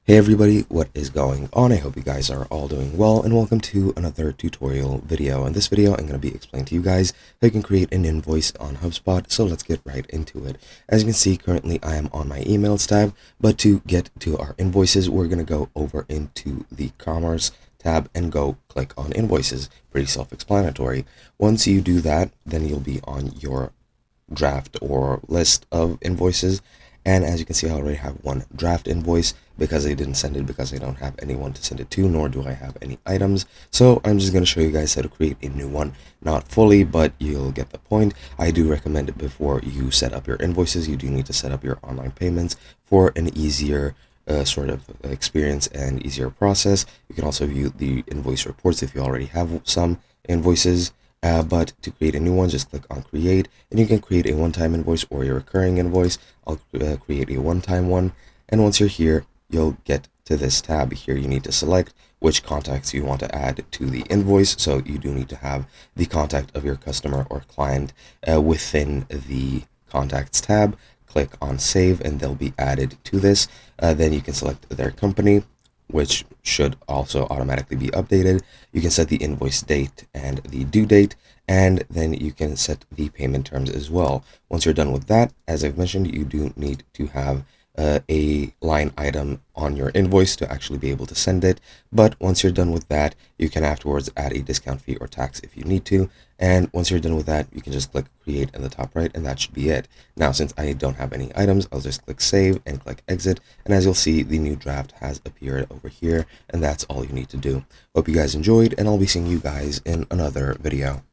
Hey everybody, what is going on? I hope you guys are all doing well, and welcome to another tutorial video. In this video, I'm going to be explaining to you guys how you can create an invoice on HubSpot, so let's get right into it. As you can see, currently I am on my emails tab, but to get to our invoices, we're going to go over into the commerce tab and go click on invoices. Pretty self-explanatory. Once you do that, then you'll be on your draft or list of invoices, and as you can see, I already have one draft invoice because I didn't send it because I don't have anyone to send it to, nor do I have any items. So I'm just going to show you guys how to create a new one. Not fully, but you'll get the point. I do recommend it before you set up your invoices. You do need to set up your online payments for an easier sort of experience and easier process. You can also view the invoice reports if you already have some invoices. But to create a new one, just click on create, and you can create a one-time invoice or a recurring invoice. I'll create a one-time one, and once you're here, you'll get to this tab here. You need to select which contacts you want to add to the invoice, so you do need to have the contact of your customer or client within the contacts tab. Click on save, and they'll be added to this. Then you can select their company, which should also automatically be updated. You can set the invoice date and the due date, and then you can set the payment terms as well. Once you're done with that, as I've mentioned, you do need to have a line item on your invoice to actually be able to send it. But once you're done with that, you can afterwards add a discount fee or tax if you need to. And once you're done with that, you can just click create in the top right, and that should be it. Now, since I don't have any items, I'll just click save and click exit. And as you'll see, the new draft has appeared over here, and that's all you need to do. Hope you guys enjoyed, and I'll be seeing you guys in another video.